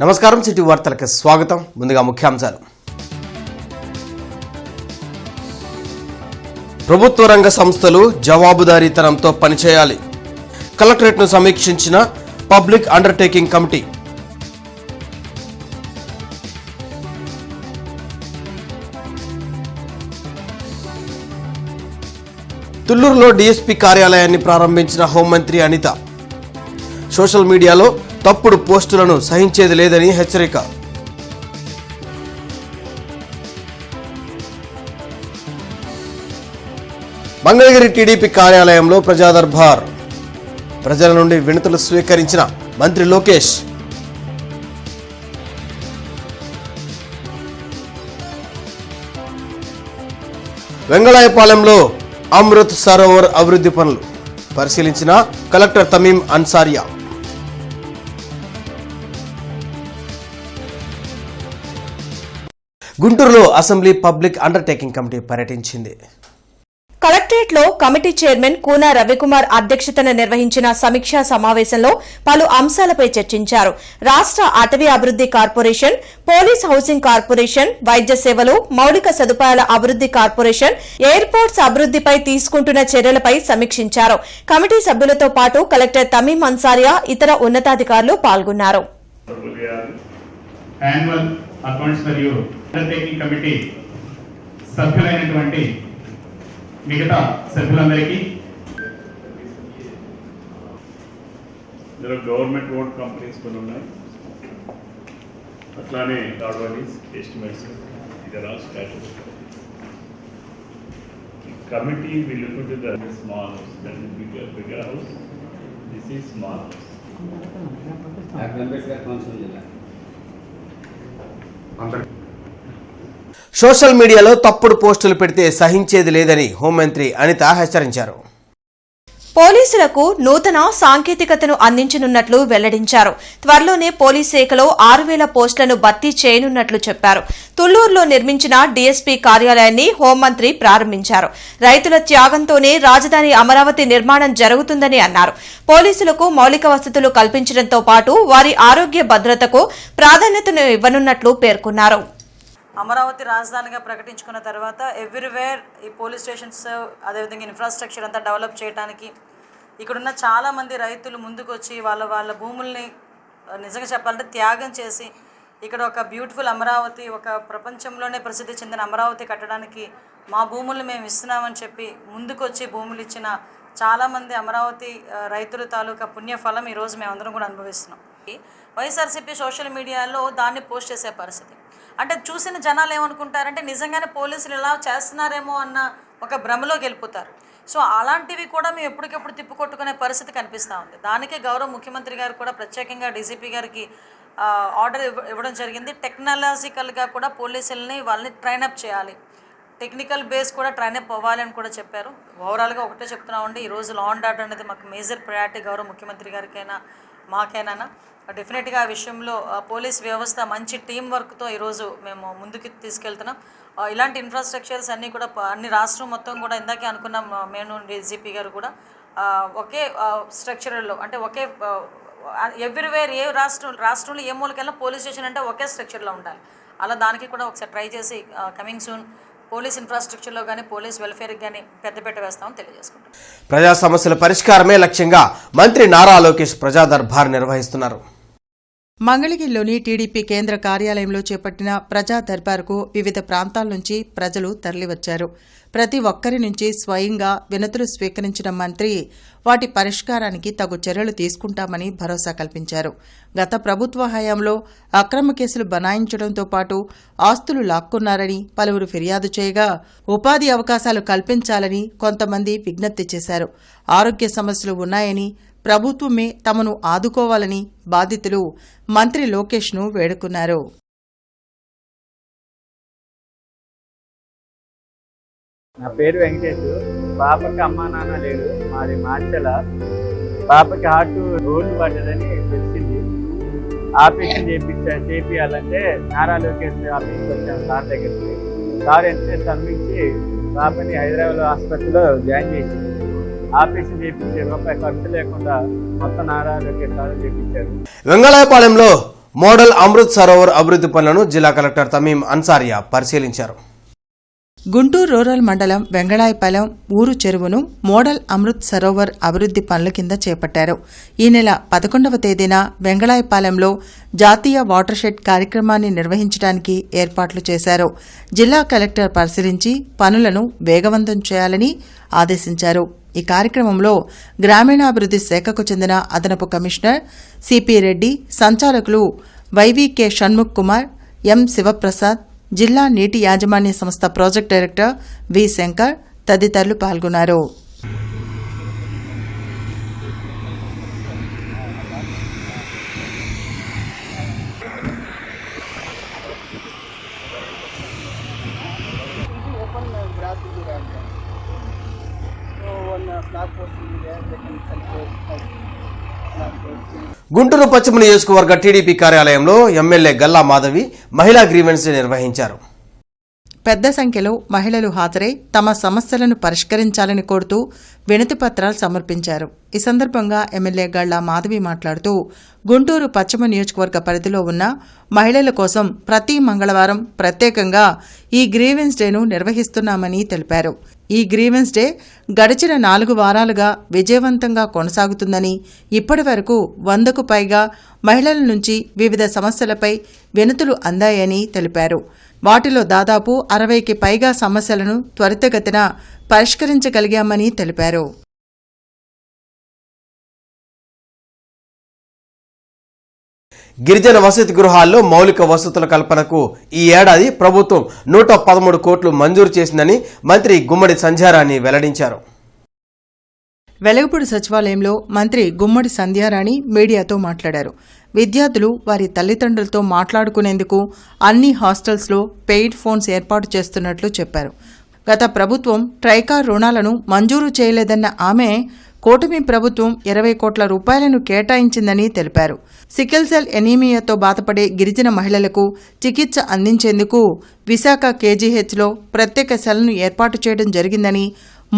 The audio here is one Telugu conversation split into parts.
నమస్కారం, సిటీ వార్తలకు స్వాగతం. ముందుగా ముఖ్యాంశాలు. ప్రభుత్వ రంగ సంస్థలు జవాబుదారీతనంతో పనిచేయాలి. కలెక్టరేట్ను సమీక్షించిన పబ్లిక్ అండర్టేకింగ్ కమిటీ. తుళ్లూరులో డీఎస్పీ కార్యాలయాన్ని ప్రారంభించిన హోంమంత్రి అనిత. సోషల్ మీడియాలో తప్పుడు పోస్టులను సహించేది లేదని హెచ్చరిక. మంగళగిరి టీడీపీ కార్యాలయంలో ప్రజాదర్బార్. ప్రజల నుండి వినతులు స్వీకరించిన మంత్రి లోకేష్. వెంగళాయపాలెంలో అమృత్ సరోవర్ అభివృద్ధి పనులు పరిశీలించిన కలెక్టర్ తమీం అన్సారియా. గుంటూరులో అసెంబ్లీ పబ్లిక్ అండర్టేకింగ్ కమిటీ పర్యటించింది. కలెక్టరేట్ లో కమిటీ చైర్మన్ కూన రవికుమార్ అధ్యక్షతన నిర్వహించిన సమీక్షా సమావేశంలో పలు అంశాలపై చర్చించారు. రాష్ట్ర అటవీ అభివృద్ది కార్పొరేషన్, పోలీస్ హౌసింగ్ కార్పొరేషన్, వైద్య సేవలు, మౌలిక సదుపాయాల అభివృద్ది కార్పొరేషన్, ఎయిర్పోర్ట్స్ అభివృద్దిపై తీసుకుంటున్న చర్యలపై సమీక్షించారు. కమిటీ సభ్యులతో పాటు కలెక్టర్ తమీం అన్సారియా, ఇతర ఉన్నతాధికారులు పాల్గొన్నారు. అకౌంట్స్ మరియు అండర్టేకింగ్ కమిటీ సభ్యులైనటువంటి మిగతా సభ్యులందరికీ గవర్నమెంట్ ఓన్ కంపెనీస్ కొన్ని ఉన్నాయి, అట్లానే కార్బనీస్ ఎస్టిమేట్స్ ఇది all statues. Committee will look into the small house, that is bigger house, this is small house. Social మీడియాలో తప్పుడు పోస్టులు పెడితే సహించేది లేదని హోంమంత్రి అనిత హెచ్చరించారు. పోలీసులకు నూతన సాంకేతికతను అందించనున్నట్లు వెల్లడించారు. త్వరలోనే పోలీస్ శాఖలో 6,000 పోస్టులను భర్తీ చేయనున్నట్లు చెప్పారు. తుళ్లూరులో నిర్మించిన డీఎస్పీ కార్యాలయాన్ని హోంమంత్రి ప్రారంభించారు. రైతుల త్యాగంతోనే రాజధాని అమరావతి నిర్మాణం జరుగుతుందని అన్నారు. పోలీసులకు మౌలిక వసతులు కల్పించడంతో పాటు వారి ఆరోగ్య భద్రతకు ప్రాధాన్యతను ఇవ్వనున్నట్లు పేర్కొన్నారు. అమరావతి రాజధానిగా ప్రకటించుకున్న తర్వాత ఎవ్రీవేర్ ఈ పోలీస్ స్టేషన్స్ అదేవిధంగా ఇన్ఫ్రాస్ట్రక్చర్ అంతా డెవలప్ చేయడానికి ఇక్కడున్న చాలామంది రైతులు ముందుకు వచ్చి వాళ్ళ భూముల్ని నిజంగా చెప్పాలంటే త్యాగం చేసి ఇక్కడ ఒక బ్యూటిఫుల్ అమరావతి, ఒక ప్రపంచంలోనే ప్రసిద్ధి చెందిన అమరావతి కట్టడానికి మా భూముల్ని మేము ఇస్తున్నామని చెప్పి ముందుకు వచ్చి భూములు ఇచ్చిన చాలామంది అమరావతి రైతుల తాలూకా పుణ్యఫలం ఈరోజు మేమందరం కూడా అనుభవిస్తున్నాం. వైఎస్ఆర్సీపీ సోషల్ మీడియాలో దాన్ని పోస్ట్ చేసే పరిస్థితి అంటే చూసిన జనాలు ఏమనుకుంటారంటే నిజంగానే పోలీసులు ఇలా చేస్తున్నారేమో అన్న ఒక భ్రమలోకి వెళ్ళిపోతారు. సో అలాంటివి కూడా మేము ఎప్పటికెప్పుడు తిప్పుకొట్టుకునే పరిస్థితి కనిపిస్తూ ఉంది. దానికే గౌరవ ముఖ్యమంత్రి గారు కూడా ప్రత్యేకంగా డీజీపీ గారికి ఆర్డర్ ఇవ్వడం జరిగింది. టెక్నాలజికల్గా కూడా పోలీసులని వాళ్ళని ట్రైనప్ చేయాలి, టెక్నికల్ బేస్ కూడా ట్రైనప్ అవ్వాలి అని కూడా చెప్పారు. ఓవరాల్గా ఒకటే చెప్తున్నామండి, ఈరోజు లా అండ్ ఆర్డర్ అనేది మాకు మేజర్ ప్రయారిటీ. గౌరవ ముఖ్యమంత్రి గారికైనా మాకైనా డెఫినెట్గా ఆ విషయంలో పోలీస్ వ్యవస్థ మంచి టీం వర్క్తో ఈరోజు మేము ముందుకు తీసుకెళ్తున్నాం. ఇలాంటి ఇన్ఫ్రాస్ట్రక్చర్స్ అన్నీ కూడా అన్ని రాష్ట్రం మొత్తం కూడా ఇందాకే అనుకున్నాం, మేము డీజీపీ గారు కూడా ఒకే స్ట్రక్చర్లో అంటే ఒకే ఎవ్రీవేర్ ఏ రాష్ట్రంలో ఏ మూలకెళ్ళినా పోలీస్ స్టేషన్ అంటే ఒకే స్ట్రక్చర్లో ఉండాలి. అలా దానికి కూడా ఒకసారి ట్రై చేసి కమింగ్ సూన్ పోలీస్ ఇన్ఫ్రాస్ట్రక్చర్లో కానీ పోలీస్ వెల్ఫేర్కి కానీ పెద్దపీట వేస్తామని తెలియజేసుకుంటాం. ప్రజా సమస్యల పరిష్కారమే లక్ష్యంగా మంత్రి నారా లోకేష్ ప్రజా దర్బార్ నిర్వహిస్తున్నారు. మంగళగిరిలోని టీడీపీ కేంద్ర కార్యాలయంలో చేపట్టిన ప్రజా దర్బార్కు వివిధ ప్రాంతాల నుంచి ప్రజలు తరలివచ్చారు. ప్రతి ఒక్కరి నుంచి స్వయంగా వినతులు స్వీకరించిన మంత్రి వాటి పరిష్కారానికి తగు చర్యలు తీసుకుంటామని భరోసా కల్పించారు. గత ప్రభుత్వ హయాంలో అక్రమ కేసులు బనాయించడంతో పాటు ఆస్తులు లాక్కున్నారని పలువురు ఫిర్యాదు చేయగా ఉపాధి అవకాశాలు కల్పించాలని కొంతమంది విజ్ఞప్తి చేశారు. ఆరోగ్య సమస్యలు ఉన్నాయని ప్రభుత్వమే తమను ఆదుకోవాలని బాధితులు మంత్రి లోకేష్ను వేడుకున్నారు. నా పేరు వెంకటేష్. పాపకి అమ్మా నాన్న లేరు, మాది మార్చల. పాపకి హార్ట్ రోడ్డు పడ్డదని తెలిసింది. ఆపరేషన్ చేపియాలంటే నారా లోకేష్ ఆఫీస్కి వచ్చాను సార్ దగ్గరికి. సార్ ఎంతో శ్రమించి పాపని హైదరాబాద్ హాస్పిటల్లో జాయిన్ చేసింది. ఆపరేషన్ చేయించే రూపాయి ఖర్చు లేకుండా మొత్తం నారా లోకేష్ సార్ చేయించారు. వెంగళాయపాలెంలో మోడల్ అమృత్ సరోవర్ అభివృద్ధి పనులను జిల్లా కలెక్టర్ తమీం అన్సారియా పరిశీలించారు. గుంటూరు రూరల్ మండలం వెంగళాయపాలెం ఊరు చెరువును మోడల్ అమృత్ సరోవర్ అభివృద్ధి పనుల కింద చేపట్టారు. ఈ నెల 11వ తేదీన వెంగళాయపాలెంలో జాతీయ వాటర్ షెడ్ కార్యక్రమాన్ని నిర్వహించడానికి ఏర్పాట్లు చేశారు. జిల్లా కలెక్టర్ పరిశీలించి పనులను వేగవంతం చేయాలని ఆదేశించారు. ఈ కార్యక్రమంలో గ్రామీణాభివృద్ధి శాఖకు చెందిన అదనపు కమిషనర్ సిపి రెడ్డి, సంచాలకులు వైవీకే షణ్ముఖ్ కుమార్, ఎం శివప్రసాద్, జిల్లా నీటి యాజమాన్య సంస్థ ప్రాజెక్ట్ డైరెక్టర్ వి శంకర్ తదితరులు పాల్గొన్నారు. గుంటూరు పశ్చిమ నియోజకవర్గ టీడీపీ కార్యాలయంలో ఎమ్మెల్యే గల్లా మాధవి మహిళా గ్రీవెన్స్ నిర్వహించారు. పెద్ద సంఖ్యలో మహిళలు హాజరై తమ సమస్యలను పరిష్కరించాలని కోరుతూ వినతి పత్రాలు సమర్పించారు. ఈ సందర్భంగా ఎమ్మెల్యే గల్లా మాధవి మాట్లాడుతూ గుంటూరు పశ్చిమ నియోజకవర్గ పరిధిలో ఉన్న మహిళల కోసం ప్రతి మంగళవారం ప్రత్యేకంగా ఈ గ్రీవెన్స్ డేను నిర్వహిస్తున్నామని తెలిపారు. ఈ గ్రీవెన్స్ డే గడిచిన 4 వారాలుగా విజయవంతంగా కొనసాగుతుందని, ఇప్పటి వరకు 100కు పైగా మహిళల నుంచి వివిధ సమస్యలపై వినతులు అందాయని తెలిపారు. వాటిలో దాదాపు 60కి పైగా సమస్యలను త్వరితగతిన పరిష్కరించగలిగామని తెలిపారు. గిరిజన వసతి గృహాల్లో మౌలిక వసతుల కల్పనకు ఈ ఏడాది ప్రభుత్వం 113 కోట్లు మంజూరు చేసిందని మంత్రి గుమ్మడి సంధ్యారాణి వెల్లడించారు. వెలగపూడి సచివాలయంలో మంత్రి గుమ్మడి సంధ్యారాణి మీడియాతో మాట్లాడారు. విద్యార్థులు వారి తల్లిదండ్రులతో మాట్లాడుకునేందుకు అన్ని హాస్టల్స్లో పెయిడ్ ఫోన్స్ ఏర్పాటు చేస్తున్నట్లు చెప్పారు. గత ప్రభుత్వం ట్రైకార్ రుణాలను మంజూరు చేయలేదన్న ఆమె కూటమి ప్రభుత్వం 20 కోట్ల రూపాయలను కేటాయించిందని తెలిపారు. సికిల్ సెల్ ఎనీమియాతో బాధపడే గిరిజన మహిళలకు చికిత్స అందించేందుకు విశాఖ కేజీహెచ్లో ప్రత్యేక సెల్ను ఏర్పాటు చేయడం జరిగిందని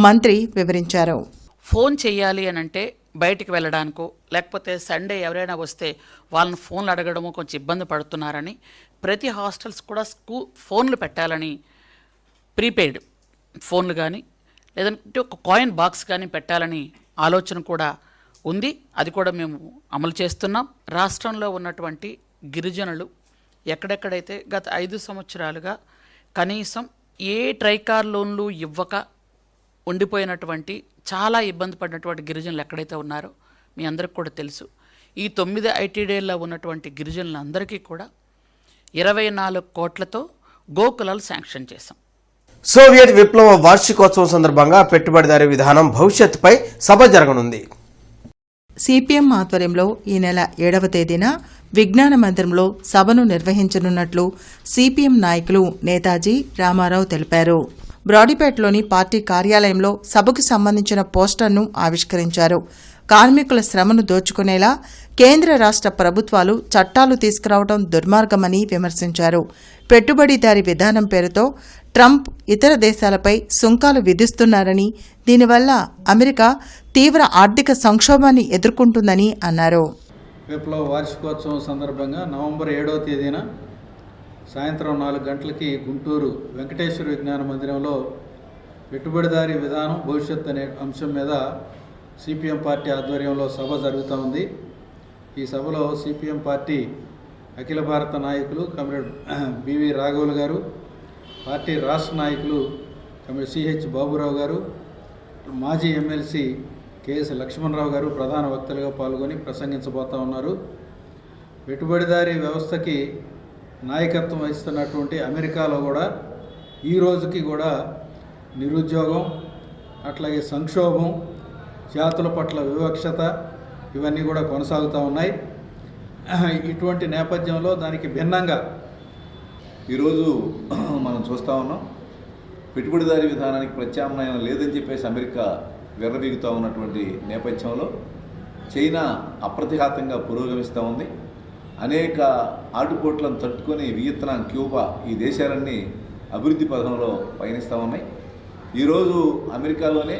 మంత్రి వివరించారు. ఫోన్ చేయాలి అనంటే బయటికి వెళ్ళడానికో లేకపోతే సండే ఎవరైనా వస్తే వాళ్ళని ఫోన్లు అడగడము కొంచెం ఇబ్బంది పడుతున్నారని ప్రతి హాస్టల్స్ కూడా ఫోన్లు పెట్టాలని ప్రీపెయిడ్ ఫోన్లు కానీ లేదంటే ఒక కాయిన్ బాక్స్ కానీ పెట్టాలని ఆలోచన కూడా ఉంది. అది కూడా మేము అమలు చేస్తున్నాం. రాష్ట్రంలో ఉన్నటువంటి గిరిజనులు ఎక్కడెక్కడైతే గత 5 సంవత్సరాలుగా కనీసం ఏ ట్రైకార్ లోన్లు ఇవ్వక ఉండిపోయినటువంటి చాలా ఇబ్బంది పడినటువంటి గిరిజనులు ఎక్కడైతే ఉన్నారో మీ అందరికి కూడా తెలుసు. ఈ 9 ఐటీడీల్లో ఉన్నటువంటి గిరిజనులందరికీ కూడా 24 కోట్లతో గోకులాలు శాంక్షన్ చేశాం. సోవియట్ విప్లవ వార్షికోత్సవం సందర్భంగా పెట్టుబడిదారీ విధానం భవిష్యత్తుపై సభ జరగనుంది. సిపిఎం ఆధ్వర్యంలో ఈ నెల 7వ తేదీన విజ్ఞాన మందిరంలో సభను నిర్వహించనున్నట్లు సిపిఎం నాయకులు నేతాజీ రామారావు తెలిపారు. బ్రాడీపేటలోని పార్టీ కార్యాలయంలో సభకు సంబంధించిన పోస్టర్ను ఆవిష్కరించారు. కార్మికుల శ్రమను దోచుకునేలా కేంద్ర రాష్ట్ర ప్రభుత్వాలు చట్టాలు తీసుకురావడం దుర్మార్గమని విమర్శించారు. పెట్టుబడిదారీ విధానం పేరుతో ట్రంప్ ఇతర దేశాలపై సుంకాలు విధిస్తున్నారని, దీనివల్ల అమెరికా తీవ్ర ఆర్థిక సంక్షోభాన్ని ఎదుర్కొంటుందని అన్నారు. విప్లవ వార్షికోత్సవం సందర్భంగా నవంబర్ 7వ తేదీన సాయంత్రం 4 గంటలకి గుంటూరు వెంకటేశ్వర విజ్ఞాన మందిరంలో పెట్టుబడిదారీ విధానం భవిష్యత్ అనే అంశం మీద సిపిఎం పార్టీ ఆధ్వర్యంలో సభ జరుగుతూ ఉంది. ఈ సభలో సిపిఎం పార్టీ అఖిల భారత నాయకులు కమ్రేడ్ బివి రాఘవులు గారు, పార్టీ రాష్ట్ర నాయకులు కమ్రేడ్ సిహెచ్ బాబురావు గారు, మాజీ ఎమ్మెల్సీ కెఎస్ లక్ష్మణరావు గారు ప్రధాన వక్తలుగా పాల్గొని ప్రసంగించబోతూ ఉన్నారు. పెట్టుబడిదారీ వ్యవస్థకి నాయకత్వం వహిస్తున్నటువంటి అమెరికాలో కూడా ఈ రోజుకి కూడా నిరుద్యోగం, అట్లాగే సంక్షోభం, జాతుల పట్ల వివక్షత ఇవన్నీ కూడా కొనసాగుతూ ఉన్నాయి. ఇటువంటి నేపథ్యంలో దానికి భిన్నంగా ఈరోజు మనం చూస్తూ ఉన్నాం. పెట్టుబడిదారీ విధానానికి ప్రత్యామ్నాయం లేదని చెప్పేసి అమెరికా విర్రవీగుతూ ఉన్నటువంటి నేపథ్యంలో చైనా అప్రతిఘాతంగా పురోగమిస్తూ ఉంది. అనేక ఆటుపోట్లను తట్టుకొని వియత్నాం, క్యూబా ఈ దేశాలన్నీ అభివృద్ధి పథంలో పయనిస్తూ ఉన్నాయి. ఈరోజు అమెరికాలోనే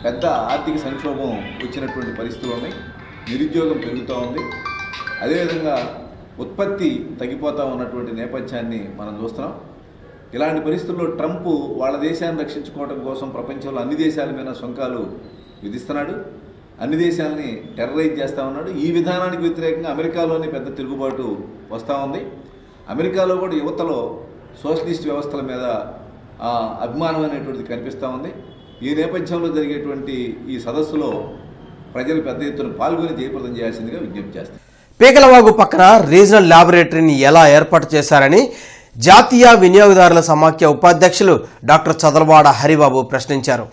పెద్ద ఆర్థిక సంక్షోభం వచ్చినటువంటి పరిస్థితులు ఉన్నాయి. నిరుద్యోగం పెరుగుతూ ఉంది. అదేవిధంగా ఉత్పత్తి తగ్గిపోతూ ఉన్నటువంటి నేపథ్యాన్ని మనం చూస్తున్నాం. ఇలాంటి పరిస్థితుల్లో ట్రంప్ వాళ్ళ దేశాన్ని రక్షించుకోవడం కోసం ప్రపంచంలో అన్ని దేశాల మీద సుంకాలు విధిస్తున్నాడు, అన్ని దేశాలని టెర్రరైజ్ చేస్తూ ఉన్నాడు. ఈ విధానానికి వ్యతిరేకంగా అమెరికాలోని పెద్ద తిరుగుబాటు వస్తూ ఉంది. అమెరికాలో కూడా యువతలో సోషలిస్ట్ వ్యవస్థల మీద అభిమానం అనేటువంటిది కనిపిస్తూ ఉంది. ఈ నేపథ్యంలో జరిగేటువంటి ఈ సదస్సులో ప్రజలు పెద్ద ఎత్తున పాల్గొని జయప్రదం చేయాల్సిందిగా విజ్ఞప్తి చేస్తారు. పీకలవాగు పక్కన రీజనల్ ల్యాబొరేటరీని ఎలా ఏర్పాటు చేశారని జాతీయ వినియోగదారుల సమాఖ్య ఉపాధ్యక్షులు డాక్టర్ చదలవాడ హరిబాబు ప్రశ్నించారు.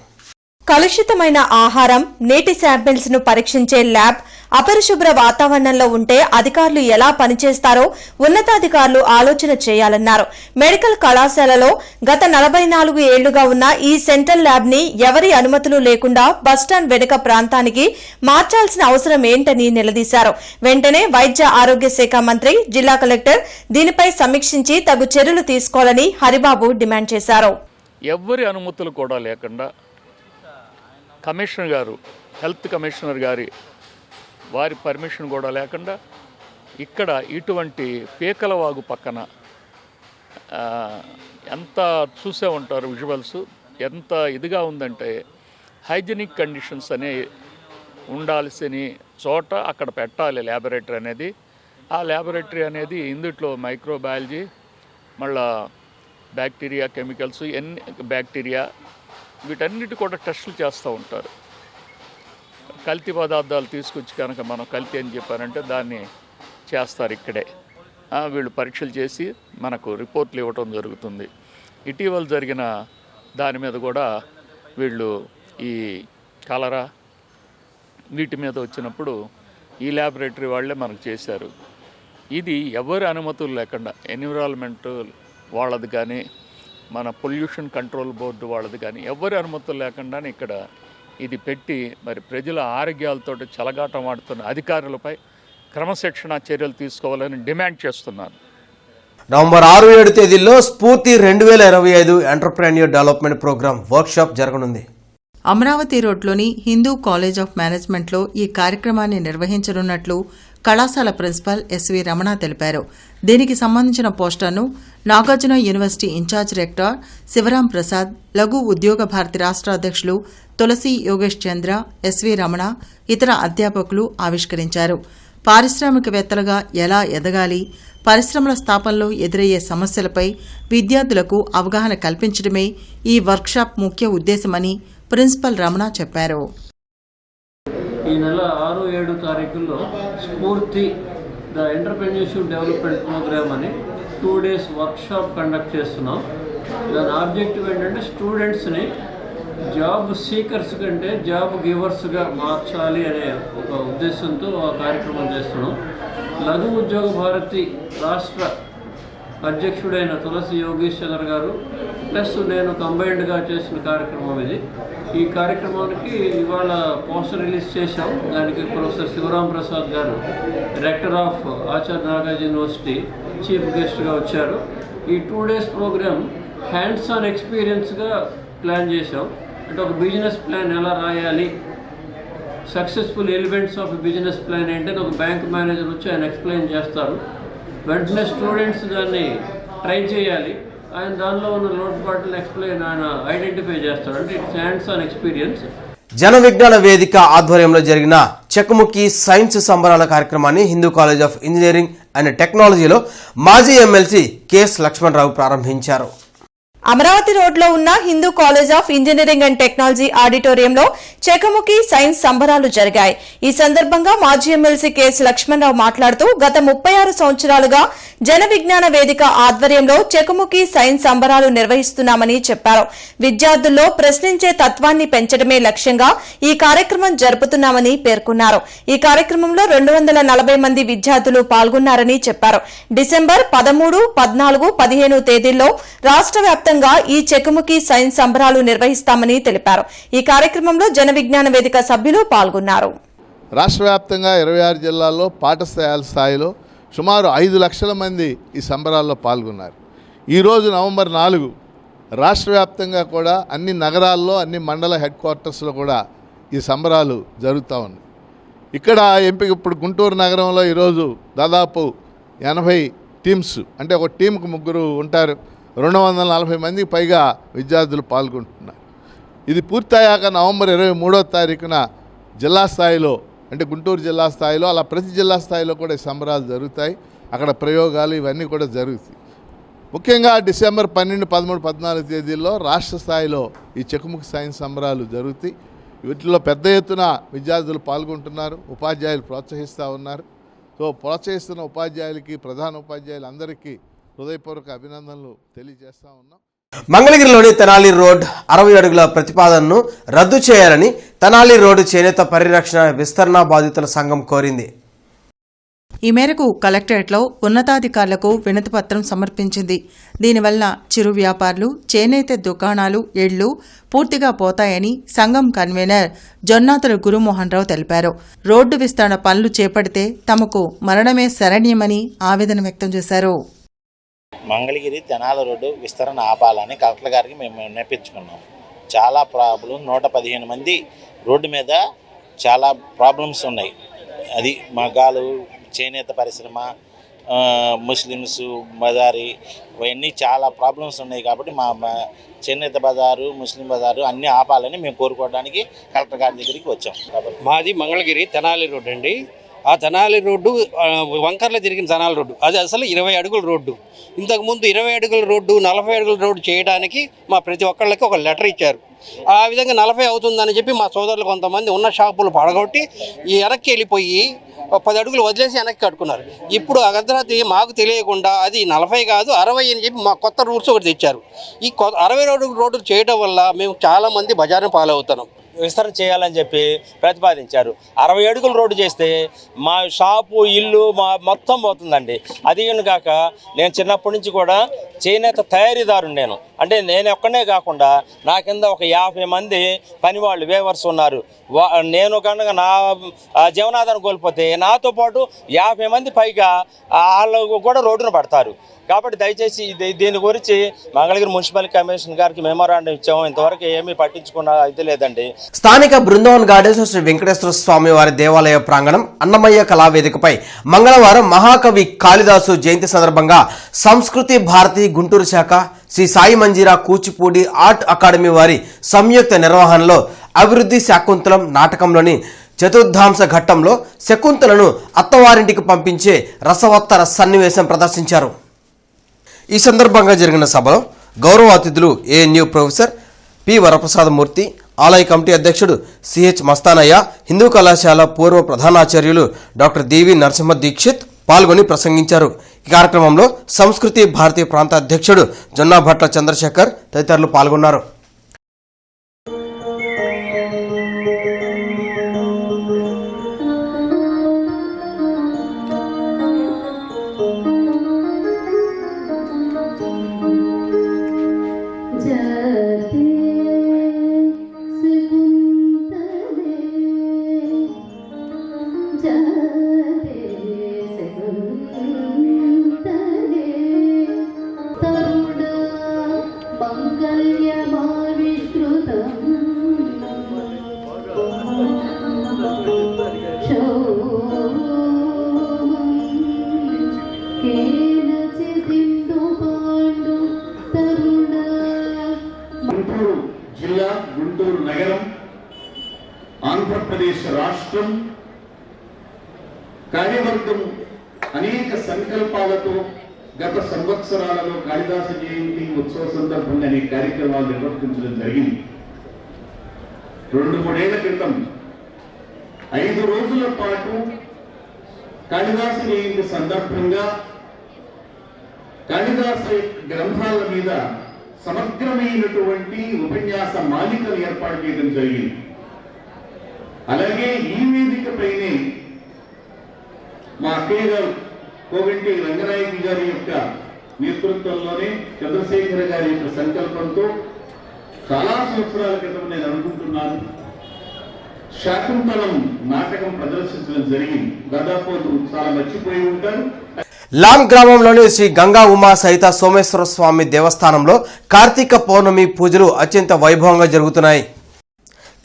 కలుషితమైన ఆహారం, నీటి శాంపిల్స్ ను పరీక్షించే ల్యాబ్ అపరిశుభ్ర వాతావరణంలో ఉంటే అధికారులు ఎలా పనిచేస్తారో ఉన్నతాధికారులు ఆలోచన చేయాలన్నారు. మెడికల్ కళాశాలలో గత 44 ఏళ్లుగా ఉన్న ఈ సెంట్రల్ ల్యాబ్ ని ఎవరి అనుమతులు లేకుండా బస్టాండ్ వెనుక ప్రాంతానికి మార్చాల్సిన అవసరం ఏంటని నిలదీశారు. వెంటనే వైద్య ఆరోగ్య శాఖ మంత్రి, జిల్లా కలెక్టర్ దీనిపై సమీక్షించి తగు చర్యలు తీసుకోవాలని హరిబాబు డిమాండ్ చేశారు. ఎవరి అనుమతులు కూడా లేకుండా కమిషనర్ గారు, హెల్త్ కమిషనర్ గారి వారి పర్మిషన్ కూడా లేకుండా ఇక్కడ ఇటువంటి పీకలవాగు పక్కన ఎంత చూసే ఉంటారు విజువల్స్, ఎంత ఇదిగా ఉందంటే హైజీనిక్ కండిషన్స్ అనే ఉండాల్సిన చోట అక్కడ పెట్టాలి ల్యాబొరేటరీ అనేది. ఆ ల్యాబొరేటరీ అనేది ఇందుట్లో మైక్రోబయాలజీ, మళ్ళా బ్యాక్టీరియా, కెమికల్స్, బ్యాక్టీరియా వీటన్నిటి కూడా టెస్టులు చేస్తూ ఉంటారు. కల్తీ పదార్థాలు తీసుకొచ్చి కనుక మనం కల్తీ అని చెప్పారంటే దాన్ని చేస్తారు ఇక్కడే. వీళ్ళు పరీక్షలు చేసి మనకు రిపోర్ట్లు ఇవ్వటం జరుగుతుంది. ఇటీవల జరిగిన దాని మీద కూడా వీళ్ళు ఈ కలరా వీటి మీద వచ్చినప్పుడు ఈ ల్యాబొరేటరీ వాళ్ళే మనకు చేశారు. ఇది ఎవరి అనుమతులు లేకుండా ఎన్విరాన్మెంట్ వాళ్ళది కానీ మన పొల్యూషన్ కంట్రోల్ బోర్డు వాళ్ళది కానీ ఎవరి అనుమతులు లేకుండానే ఇక్కడ ఇది పెట్టి మరి ప్రజల ఆరోగ్యాలతో చెలగాటం ఆడుతున్న అధికారులపై క్రమశిక్షణ చర్యలు తీసుకోవాలని డిమాండ్ చేస్తున్నారు. నవంబర్ 6-7 తేదీల్లో స్ఫూర్తి 2025 ఎంటర్ప్రెన్యూర్ డెవలప్మెంట్ ప్రోగ్రాం వర్క్షాప్ జరగనుంది. అమరావతి రోడ్లోని హిందూ కాలేజ్ ఆఫ్ మేనేజ్మెంట్లో ఈ కార్యక్రమాన్ని నిర్వహించనున్నట్లు కళాశాల ప్రిన్సిపల్ ఎస్వి రమణ తెలిపారు. దీనికి సంబంధించిన పోస్టర్ను Nagarjuna university in charge rector Sivaram Prasad, Laghu Udyoga Bharati రాష్ట్ర అధ్యక్షులు తులసి యోగేష్ చంద్ర, ఎస్వి రమణ, ఇతర అధ్యాపకులు ఆవిష్కరించారు. పారిశ్రామికవేత్తలుగా ఎలా ఎదగాలి, పరిశ్రమల స్థాపనలో ఎదురయ్యే సమస్యలపై విద్యార్థులకు అవగాహన కల్పించడమే ఈ వర్క్షాప్ ముఖ్య ఉద్దేశమని ప్రిన్సిపల్ రమణ చెప్పారు. ఈ నెల 6-7 తారీఖుల్లో స్ఫూర్తి ద ఎంటర్‌ప్రెన్యూర్‌షిప్ డెవలప్మెంట్ ప్రోగ్రామ్ అని 2 days వర్క్షాప్ కండక్ట్ చేస్తున్నాం. దాని ఆబ్జెక్టివ్ ఏంటంటే స్టూడెంట్స్ని జాబ్ సీకర్స్ కంటే జాబ్ గివర్స్గా మార్చాలి అనే ఒక ఉద్దేశంతో ఆ కార్యక్రమం చేస్తున్నాం. లఘు ఉద్యోగ భారతి రాష్ట్ర అధ్యక్షుడైన తులసి యోగేష్ చంద్ర గారు ప్లస్ నేను కంబైన్డ్గా చేసిన కార్యక్రమం ఇది. ఈ కార్యక్రమానికి ఇవాళ పోస్టర్ రిలీజ్ చేశాం. దానికి professor Sivaram Prasad garu, rector of Acharya Nagarjuna university, chief గెస్ట్గా వచ్చారు. ఈ 2 days ప్రోగ్రామ్ హ్యాండ్స్ ఆన్ ఎక్స్పీరియన్స్గా ప్లాన్ చేశాం. అంటే ఒక బిజినెస్ ప్లాన్ ఎలా రాయాలి, successful elements of business plan ఏంటంటే ఒక బ్యాంక్ మేనేజర్ వచ్చి ఆయన ఎక్స్ప్లెయిన్ చేస్తారు. వెంటనే స్టూడెంట్స్ దాన్ని ట్రై చేయాలి. ఆయన దానిలో ఉన్న లోటుపాట్లను ఆయన ఐడెంటిఫై చేస్తాడు. అంటే it's hands on experience. Jana Vignana వేదిక ఆధ్వర్యంలో జరిగిన చెకుముకి సైన్స్ సంబరాల కార్యక్రమాన్ని Hindu college of engineering and టెక్నాలజీలో మాజీ ఎమ్మెల్సీ కెఎస్ లక్ష్మణరావు ప్రారంభించారు. అమరావతి రోడ్లో ఉన్న Hindu college of engineering and technology ఆడిటోరియంలో చెకుముకి సైన్స్ సంబరాలు జరిగాయి. ఈ సందర్భంగా మాజీ ఎమ్మెల్సీ కెఎస్ లక్ష్మణరావు మాట్లాడుతూ గత 36 సంవత్సరాలుగా జన విజ్ఞాన వేదిక ఆధ్వర్యంలో చెకుముకి సైన్స్ సంబరాలు నిర్వహిస్తున్నామని చెప్పారు. విద్యార్థుల్లో ప్రశ్నించే తత్వాన్ని పెంచడమే లక్ష్యంగా ఈ కార్యక్రమం జరుపుతున్నామని పేర్కొన్నారు. ఈ కార్యక్రమంలో 240 మంది విద్యార్థులు పాల్గొన్నారని చెప్పారు. డిసెంబర్ 13, 14, 15 తేదీల్లో రాష్ట్ర వ్యాప్తంగా ఈ చెకుముకి సైన్స్ సంబరాలు నిర్వహిస్తామని తెలిపారు. ఈ కార్యక్రమంలో జన విజ్ఞాన వేదిక సభ్యులు పాల్గొన్నారు. రాష్ట్ర వ్యాప్తంగా 26 జిల్లాల్లో పాఠశాల స్థాయిలో సుమారు 5 లక్షల మంది ఈ సంబరాల్లో పాల్గొన్నారు. ఈరోజు నవంబర్ 4 రాష్ట్ర వ్యాప్తంగా కూడా అన్ని నగరాల్లో, అన్ని మండల హెడ్ క్వార్టర్స్లో కూడా ఈ సంబరాలు జరుగుతూ ఉన్నాయి. ఇక్కడ ఎంపిక ఇప్పుడు గుంటూరు నగరంలో ఈరోజు దాదాపు 80 టీమ్స్, అంటే ఒక టీంకు 3 ఉంటారు. 240 మందికి పైగా విద్యార్థులు పాల్గొంటున్నారు. ఇది పూర్తయ్యాక నవంబర్ 23వ తారీఖున జిల్లా స్థాయిలో, అంటే గుంటూరు జిల్లా స్థాయిలో, అలా ప్రతి జిల్లా స్థాయిలో కూడా ఈ సంబరాలు జరుగుతాయి. అక్కడ ప్రయోగాలు ఇవన్నీ కూడా జరుగుతాయి. ముఖ్యంగా డిసెంబర్ 12, 13, 14 తేదీల్లో రాష్ట్ర స్థాయిలో ఈ చెకుముకి సైన్స్ సంబరాలు జరుగుతాయి. వీటిలో పెద్ద ఎత్తున విద్యార్థులు పాల్గొంటున్నారు, ఉపాధ్యాయులు ప్రోత్సహిస్తూ ఉన్నారు. సో ప్రోత్సహిస్తున్న ఉపాధ్యాయులకి, ప్రధాన ఉపాధ్యాయులందరికీ హృదయపూర్వక అభినందనలు తెలియజేస్తూ ఉన్నాం. మంగళగిరిలోని తెనాలి రోడ్ 60 అడుగుల ప్రతిపాదనను రద్దు చేయాలని తెనాలి రోడ్డు చేనేత పరిరక్షణ విస్తరణ బాధితుల సంఘం కోరింది. ఈ మేరకు కలెక్టరేట్లో ఉన్నతాధికారులకు వినతిపత్రం సమర్పించింది. దీనివల్ల చిరు వ్యాపారులు, చేనేత దుకాణాలు, ఇళ్లు పూర్తిగా పోతాయని సంఘం కన్వీనర్ జొన్నాతుల గురుమోహన్ రావు తెలిపారు. రోడ్డు విస్తరణ పనులు చేపడితే తమకు మరణమే శరణ్యమని ఆవేదన వ్యక్తం చేశారు. మంగళగిరి తెనాలి రోడ్డు విస్తరణ ఆపాలని కలెక్టర్ గారికి మేము విన్నపించుకున్నాం. చాలా ప్రాబ్లం, 115 మంది రోడ్డు మీద చాలా ప్రాబ్లమ్స్ ఉన్నాయి. అది మగాలు, చేనేత పరిశ్రమ, ముస్లిమ్స్ బజారీ, ఇవన్నీ చాలా ప్రాబ్లమ్స్ ఉన్నాయి. కాబట్టి మా చేనేత బజారు, ముస్లిం బజారు అన్నీ ఆపాలని మేము కోరుకోవడానికి కలెక్టర్ గారి దగ్గరికి వచ్చాం. మాది మంగళగిరి తెనాలి రోడ్డు అండి. ఆ తెనాలి రోడ్డు వంకర్లో తిరిగిన తెనాలి రోడ్డు, అది అసలు 20 అడుగుల రోడ్డు. ఇంతకుముందు 20 అడుగుల రోడ్డు, 40 అడుగుల రోడ్డు చేయడానికి మా ప్రతి ఒక్కళ్ళకి ఒక లెటర్ ఇచ్చారు. ఆ విధంగా 40 అవుతుందని చెప్పి మా సోదరులు కొంతమంది ఉన్న షాపులు పడగొట్టి ఈ వెనక్కి వెళ్ళిపోయి 10 అడుగులు వదిలేసి వెనక్కి కట్టుకున్నారు. ఇప్పుడు అర్ధరాత్రి మాకు తెలియకుండా అది 40 కాదు 60 అని చెప్పి మా కొత్త రూల్స్ ఒకటి తెచ్చారు. ఈ 60 అడుగుల రోడ్డు చేయడం వల్ల మేము చాలామంది బజారును పాలవుతున్నాం. విస్తరణ చేయాలని చెప్పి ప్రతిపాదించారు. 60 అడుగుల రోడ్డు చేస్తే మా షాపు, ఇల్లు మొత్తం పోతుందండి. అది కాక నేను చిన్నప్పటి నుంచి కూడా చేనేత తయారీదారు. అంటే నేను ఒక్కనే కాకుండా నా కింద ఒక 50 మంది పనివాళ్ళు, వేవర్స్ ఉన్నారు. నేను కనుక నా జీవనాధారం కోల్పోతే నాతో పాటు 50 మంది పైగా వాళ్ళు కూడా రోడ్డున పడతారు. కాబట్టి దయచేసి దీని గురించి మంగళగిరి మున్సిపల్ కమిషన్ గారికి మెమోరాండం ఇచ్చాము. ఇంతవరకు ఏమీ పట్టించుకున్న అయితే లేదండి. స్థానిక బృందావన్ గార్డెన్స్ శ్రీ వెంకటేశ్వర స్వామి వారి దేవాలయ ప్రాంగణం అన్నమయ్య కళావేదికపై మంగళవారం మహాకవి కాళిదాసు జయంతి సందర్భంగా సంస్కృతి భారతి గుంటూరు శాఖ, శ్రీ సాయి మంజీరా కూచిపూడి ఆర్ట్ అకాడమీ వారి సంయుక్త నిర్వహణలో అభివృద్ధి శాకుంతలం నాటకంలోని చతుర్థాంశ ఘట్టంలో శకుంతలను అత్తవారింటికి పంపించే రసవత్తర సన్నివేశం ప్రదర్శించారు. ఈ సందర్భంగా జరిగిన సభలో గౌరవ అతిథులు ఏఎన్యూ ప్రొఫెసర్ పి వరప్రసాదమూర్తి, ఆలయ కమిటీ అధ్యక్షుడు సిహెచ్ మస్తానయ్య, హిందూ కళాశాల పూర్వ ప్రధానాచార్యులు డాక్టర్ డివి నరసింహ దీక్షిత్ పాల్గొని ప్రసంగించారు. ఈ కార్యక్రమంలో సంస్కృతి భారతీయ ప్రాంత అధ్యక్షుడు జొన్నాభట్ల చంద్రశేఖర్ తదితరులు పాల్గొన్నారు. గుంటూరు జిల్లా, గుంటూరు నగరం, ఆంధ్రప్రదేశ్ రాష్ట్రం కార్యవర్గం అనేక సంకల్పాలతో గత సంవత్సరాలలో కాళిదాస జయంతి ఉత్సవ సందర్భంగా అనేక కార్యక్రమాలు నిర్వర్తించడం జరిగింది. 2-3 ఏళ్ల క్రితం 5 రోజుల పాటు కాళిదాస జయంతి సందర్భంగా కాళిదాస గ్రంథాల మీద సమగ్రమైనటువంటి ఉపన్యాస మాలికలు ఏర్పాటు చేయడం జరిగింది. అలాగే ఈ వేదిక పైనే మా అక్కయ్య గారు కోగంటి రంగనాయకి గారి యొక్క నేతృత్వంలోనే, చంద్రశేఖర గారి యొక్క సంకల్పంతో చాలా సంవత్సరాల క్రితం నేను అనుకుంటున్నాను శాకుంతలం నాటకం ప్రదర్శించడం జరిగింది. దాదాపు చాలా మర్చిపోయి ఉంటారు. లాం గ్రామంలోని శ్రీ గంగా ఉమా సహిత సోమేశ్వర స్వామి దేవస్థానంలో కార్తీక పౌర్ణమి పూజలు అత్యంత వైభవంగా జరుగుతున్నాయి.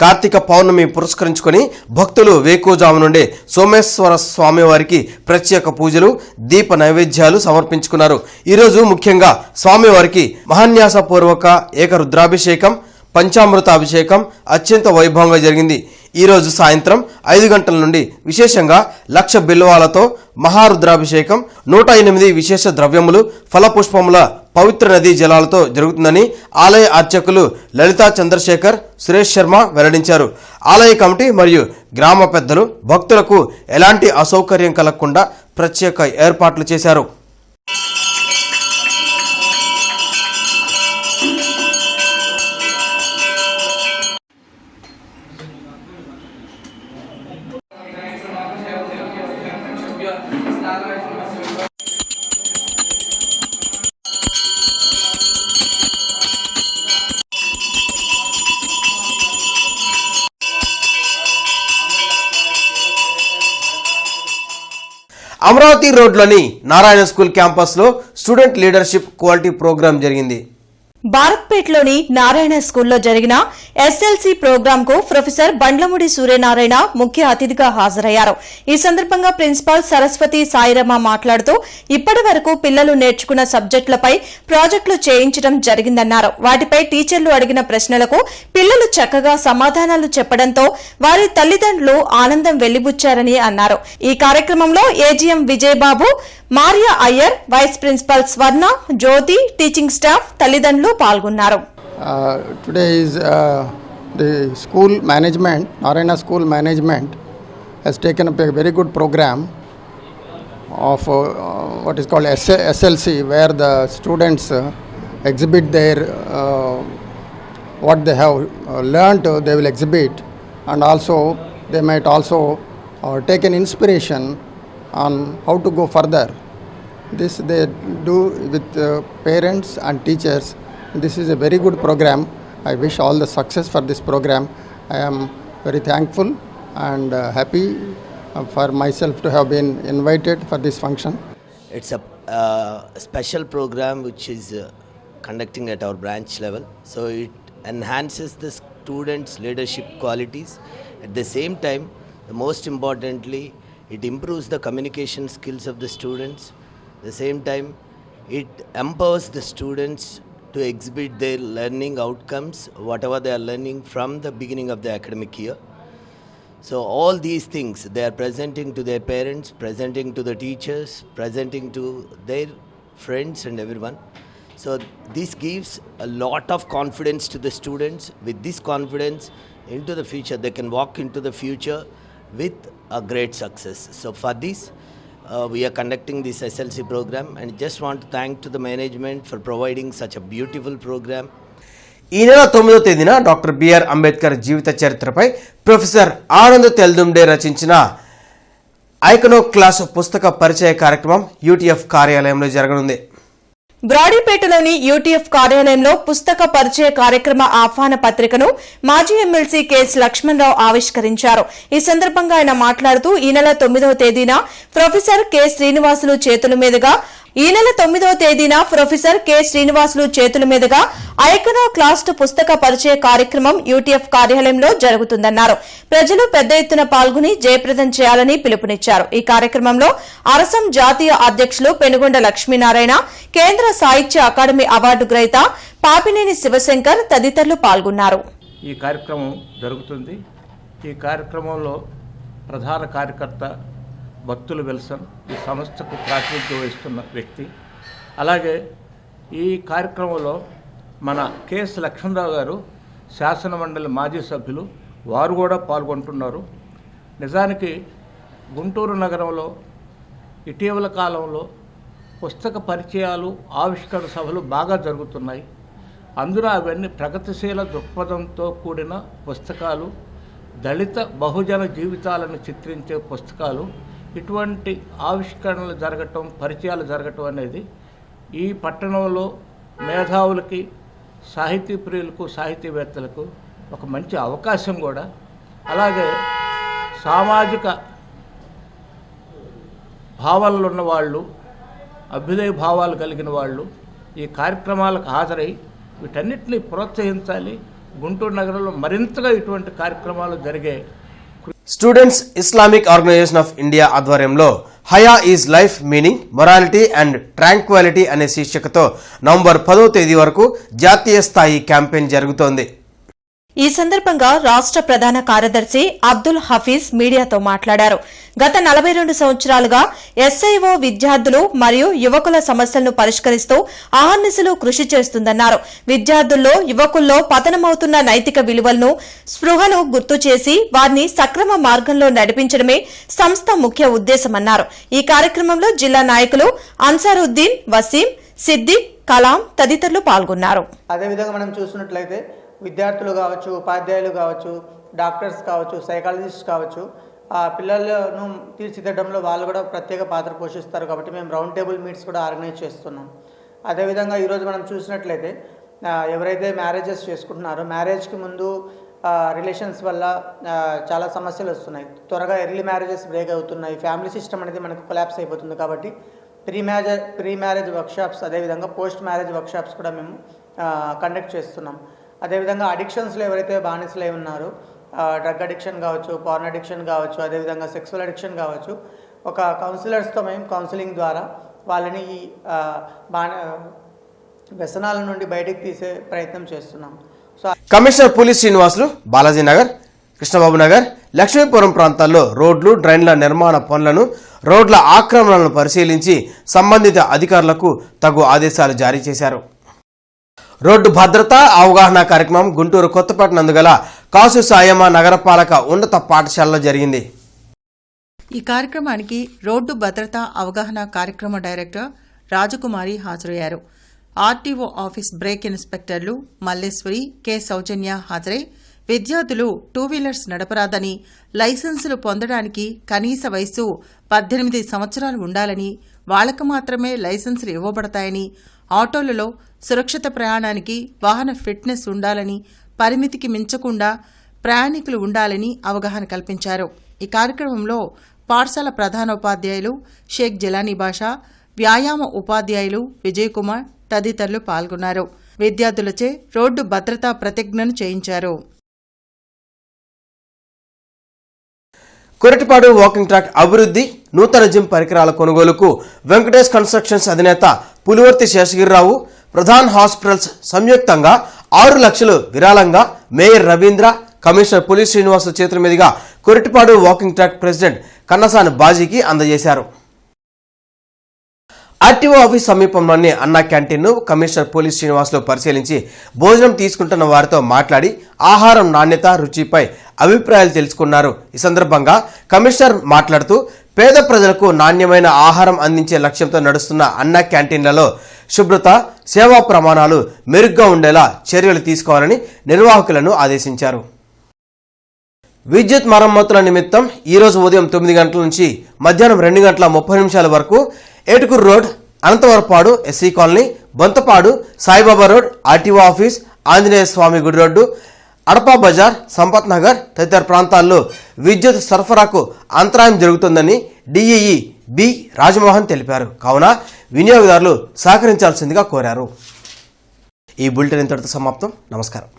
కార్తీక పౌర్ణమి పురస్కరించుకొని భక్తులు వేకువజాము నుండి సోమేశ్వర స్వామి వారికి ప్రత్యేక పూజలు దీప నైవేద్యాలు సమర్పించుకున్నారు. ఈరోజు ముఖ్యంగా స్వామివారికి మహాన్యాసపూర్వక ఏకరుద్రాభిషేకం, పంచామృత అభిషేకం అత్యంత వైభవంగా జరిగింది. ఈరోజు సాయంత్రం 5 గంటల నుండి విశేషంగా 1,00,000 బిల్వాలతో మహారుద్రాభిషేకం, 108 విశేష ద్రవ్యములు, ఫలపుష్పముల పవిత్ర నదీ జలాలతో జరుగుతుందని ఆలయ అర్చకులు లలితా చంద్రశేఖర్, సురేష్ శర్మ వెల్లడించారు. ఆలయ కమిటీ మరియు గ్రామ పెద్దలు భక్తులకు ఎలాంటి అసౌకర్యం కలగకుండా ప్రత్యేక ఏర్పాట్లు చేశారు. అమరావతి రోడ్లోని నారాయణ స్కూల్ క్యాంపస్లో స్టూడెంట్ లీడర్షిప్ క్వాలిటీ ప్రోగ్రాం జరిగింది. భారత్పేటలోని నారాయణ స్కూల్లో జరిగిన ఎస్ఎల్సీ ప్రోగ్రాం కు ప్రొఫెసర్ బండ్లమూడి సూర్యనారాయణ ముఖ్య అతిథిగా హాజరయ్యారు. ఈ సందర్భంగా ప్రిన్సిపాల్ సరస్వతి సాయిరమ్మ మాట్లాడుతూ ఇప్పటి వరకు పిల్లలు నేర్చుకున్న సబ్జెక్టులపై ప్రాజెక్టులు చేయించడం జరిగిందన్నారు. వాటిపై టీచర్లు అడిగిన ప్రశ్నలకు పిల్లలు చక్కగా సమాధానాలు చెప్పడంతో వారి తల్లిదండ్రులు ఆనందం వెల్లిబుచ్చారని అన్నారు. ఈ కార్యక్రమంలో AGM Vijayababu, Maria Iyer, vice principal Swarna, Jyothi, teaching staff, తల్లిదండ్రులు పాల్గొన్నారు. Today is the school management, Narayana School management has taken up a very good program of what is called SLC, where the students exhibit their what they have learnt, they will exhibit, and also they might also take an inspiration on how to go further. This they do with parents and teachers. This is a very good program. I wish all the success for this program. I am very thankful and happy for myself to have been invited for this function. It's a special program which is conducting at our branch level. So it enhances the students' leadership qualities. At the same time, most importantly, it improves the communication skills of the students. At the same time, it empowers the students to exhibit their learning outcomes, whatever they are learning from the beginning of the academic year. So all these things they are presenting to their parents, presenting to the teachers, presenting to their friends and everyone. So this gives a lot of confidence to the students. With this confidence into the future, they can walk into the future with a great success. So for this, we are conducting this SLC program, and just want to thank to the management for providing such a beautiful program. ఈ నెల 9వ తేదీన డాక్టర్ బిఆర్ అంబేద్కర్ జీవిత చరిత్రపై ప్రొఫెసర్ ఆనంద్ తెల్దుండే రచించిన ఐకనోక్లాస్ పుస్తక పరిచయ కార్యక్రమం యూటీఎఫ్ కార్యాలయంలో జరగనుంది. బ్రాడీపేటలోని యూటీఎఫ్ కార్యాలయంలో పుస్తక పరిచయ కార్యక్రమ ఆహ్వాన పత్రికను మాజీ ఎమ్మెల్సీ కెఎస్ లక్ష్మణరావు ఆవిష్కరించారు. ఈ సందర్భంగా ఆయన మాట్లాడుతూ ఈ నెల 9వ తేదీన ప్రొఫెసర్ కె శ్రీనివాసులు చేతుల మీదుగా ఐకనోక్లాస్ట్ పుస్తక పరిచయ కార్యక్రమం యూటీఎఫ్ కార్యాలయంలో జరుగుతుందన్నారు. ప్రజలు పెద్ద ఎత్తున పాల్గొని జయప్రదం చేయాలని పిలుపునిచ్చారు. ఈ కార్యక్రమంలో అరసం జాతీయ అధ్యక్షులు పెనుగొండ లక్ష్మీనారాయణ, కేంద్ర సాహిత్య అకాడమీ అవార్డు గ్రహీత పాపినేని శివశంకర్ తదితరులు పాల్గొన్నారు. ఈ కార్యక్రమం జరుగుతుంది. ఈ కార్యక్రమంలో ప్రధాన కార్యకర్త భక్తులు విల్సన్, ఈ సంస్థకు ప్రాతినిధ్యం వహిస్తున్న వ్యక్తి. అలాగే ఈ కార్యక్రమంలో మన కెఎస్ లక్ష్మణరావు గారు, శాసనమండలి మాజీ సభ్యులు, వారు కూడా పాల్గొంటున్నారు. నిజానికి గుంటూరు నగరంలో ఇటీవల కాలంలో పుస్తక పరిచయాలు, ఆవిష్కరణ సభలు బాగా జరుగుతున్నాయి. అందులో అవన్నీ ప్రగతిశీల దృక్పథంతో కూడిన పుస్తకాలు, దళిత బహుజన జీవితాలను చిత్రించే పుస్తకాలు, ఇటువంటి ఆవిష్కరణలు జరగటం, పరిచయాలు జరగటం అనేది ఈ పట్టణంలో మేధావులకి, సాహితీ ప్రియులకు, సాహితీవేత్తలకు ఒక మంచి అవకాశం కూడా. అలాగే సామాజిక భావాలు ఉన్నవాళ్ళు, అభ్యుదయ భావాలు కలిగిన వాళ్ళు ఈ కార్యక్రమాలకు హాజరై వీటన్నిటిని ప్రోత్సహించాలి, గుంటూరు నగరంలో మరింతగా ఇటువంటి కార్యక్రమాలు జరిగే students Islamic organization of India ఆధ్వర్యంలో హయా is life meaning morality and tranquility అనే శీర్షికతో నవంబర్ 10వ తేదీ వరకు జాతీయ స్థాయి క్యాంపెయిన్ జరుగుతోంది. ఈ సందర్భంగా రాష్ట్ర ప్రధాన కార్యదర్శి అబ్దుల్ హఫీజ్ మీడియాతో మాట్లాడారు. గత 42 సంవత్సరాలుగా ఎస్ఐఓ విద్యార్థులు మరియు యువకుల సమస్యలను పరిష్కరిస్తూ అహర్నిశలు కృషి చేస్తుందన్నారు. విద్యార్థుల్లో యువకుల్లో పతనమవుతున్న నైతిక విలువలను స్పృహను గుర్తు చేసి వారిని సక్రమ మార్గంలో నడిపించడమే సంస్థ ముఖ్య ఉద్దేశమన్నారు. ఈ కార్యక్రమంలో జిల్లా నాయకులు అన్సారుద్దీన్, వసీం, సిద్దిక్, కలాం తదితరులు పాల్గొన్నారు. అదేవిధంగా మనం చూసినట్లయితే విద్యార్థులు కావచ్చు, ఉపాధ్యాయులు కావచ్చు, డాక్టర్స్ కావచ్చు, సైకాలజిస్ట్ కావచ్చు, ఆ పిల్లలను తీర్చిదిద్దడంలో వాళ్ళు కూడా ప్రత్యేక పాత్ర పోషిస్తారు. కాబట్టి మేము రౌండ్ టేబుల్ మీట్స్ కూడా ఆర్గనైజ్ చేస్తున్నాం. అదేవిధంగా ఈరోజు మనం చూసినట్లయితే ఎవరైతే మ్యారేజెస్ చేసుకుంటున్నారో మ్యారేజ్కి ముందు రిలేషన్స్ వల్ల చాలా సమస్యలు వస్తున్నాయి. త్వరగా ఎర్లీ మ్యారేజెస్ బ్రేక్ అవుతున్నాయి. ఫ్యామిలీ సిస్టమ్ అనేది మనకు కొలాప్స్ అయిపోతుంది. కాబట్టి ప్రీ మ్యారేజ్ వర్క్షాప్స్, అదేవిధంగా పోస్ట్ మ్యారేజ్ వర్క్షాప్స్ కూడా మేము కండక్ట్ చేస్తున్నాం. అదేవిధంగా అడిక్షన్స్లో ఎవరైతే బానిసలై ఉన్నారో, డ్రగ్ అడిక్షన్ కావచ్చు, పార్న్ అడిక్షన్ కావచ్చు, అదేవిధంగా సెక్సువల్ అడిక్షన్ కావచ్చు, ఒక కౌన్సిలర్స్తో మేము కౌన్సిలింగ్ ద్వారా వాళ్ళని ఈ వ్యసనాల నుండి బయటికి తీసే ప్రయత్నం చేస్తున్నాం. కమిషనర్ పోలీస్ శ్రీనివాసులు బాలాజీ నగర్, కృష్ణబాబు నగర్, లక్ష్మీపురం ప్రాంతాల్లో రోడ్లు, డ్రైన్ల నిర్మాణ పనులను, రోడ్ల ఆక్రమణలను పరిశీలించి సంబంధిత అధికారులకు తగు ఆదేశాలు జారీ చేశారు. రోడ్డు భద్రత అవగాహన కార్యక్రమం గుంటూరు కొత్తపేట నందుగల కాసు సాయమ నగరపాలక ఉన్నత పాఠశాలలో జరిగింది. ఈ కార్యక్రమానికి రోడ్డు భద్రత అవగాహన కార్యక్రమ డైరెక్టర్ రాజకుమారి హాజరయ్యారు. ఆర్టీఓ ఆఫీస్ బ్రేక్ ఇన్స్పెక్టర్లు మల్లేశ్వరి, కె సౌజన్య హాజరై విద్యార్థులు 2 వీలర్స్ నడపరాదని, లైసెన్సులు పొందడానికి కనీస వయస్సు 18 సంవత్సరాలు ఉండాలని, వాళ్లకు మాత్రమే లైసెన్సులు ఇవ్వబడతాయని, ఆటోలలో సురక్షిత ప్రయాణానికి వాహన ఫిట్నెస్ ఉండాలని, పరిమితికి మించకుండా ప్రయాణికులు ఉండాలని అవగాహన కల్పించారు. ఈ కార్యక్రమంలో పాఠశాల ప్రధానోపాధ్యాయులు షేక్ జలానీ బాషా, వ్యాయామ ఉపాధ్యాయులు విజయ్ కుమార్ తదితరులు పాల్గొన్నారు. విద్యార్థులచే రోడ్డు భద్రతా ప్రతిజ్ఞను చేయించారు. కొరటిపాడు వాకింగ్ ట్రాక్ అభివృద్ధి, నూతన జిమ్ పరికరాల కొనుగోలుకు వెంకటేష్ కన్స్ట్రక్షన్స్ అధినేత పులివర్తి శేషగిరిరావు, ప్రధాన్ హాస్పిటల్స్ సంయుక్తంగా 6 లక్షలు విరాళంగా మేయర్ రవీంద్ర, కమిషనర్ పోలీస్ శ్రీనివాసుల చేతుల మీదుగా కొరటిపాడు వాకింగ్ ట్రాక్ ప్రెసిడెంట్ కన్నసాని బాజీకి అందజేశారు. ఆర్టీఓ ఆఫీస్ సమీపంలోని అన్నా క్యాంటీన్ను కమిషనర్ పోలీస్ శ్రీనివాసులు పరిశీలించి భోజనం తీసుకుంటున్న వారితో మాట్లాడి ఆహారం నాణ్యత, రుచిపై అభిప్రాయాలు తెలుసుకున్నారు. ఈ సందర్భంగా కమిషనర్ మాట్లాడుతూ పేద ప్రజలకు నాణ్యమైన ఆహారం అందించే లక్ష్యంతో నడుస్తున్న అన్నా క్యాంటీన్లలో శుభ్రత, సేవా ప్రమాణాలు మెరుగ్గా ఉండేలా చర్యలు తీసుకోవాలని నిర్వాహకులను ఆదేశించారు. విద్యుత్ మరమ్మతుల నిమిత్తం ఈరోజు ఉదయం 9 గంటల నుంచి మధ్యాహ్నం 2 గంటల 30 నిమిషాల వరకు Etukuru road, Anantavarapadu SC colony, Bonthapadu, Saibaba road, RTO office, Anjaneya Swamy గుడి రోడ్డు, అడపా బజార్, సంపత్ నగర్ తదితర ప్రాంతాల్లో విద్యుత్ సరఫరాకు అంతరాయం జరుగుతుందని డిఈఈ బి రాజమోహన్ తెలిపారు. కావున వినియోగదారులు సహకరించాల్సిందిగా కోరారు. ఈ బులెటిన్ ఇంతటితో సమాప్తం. నమస్కారం.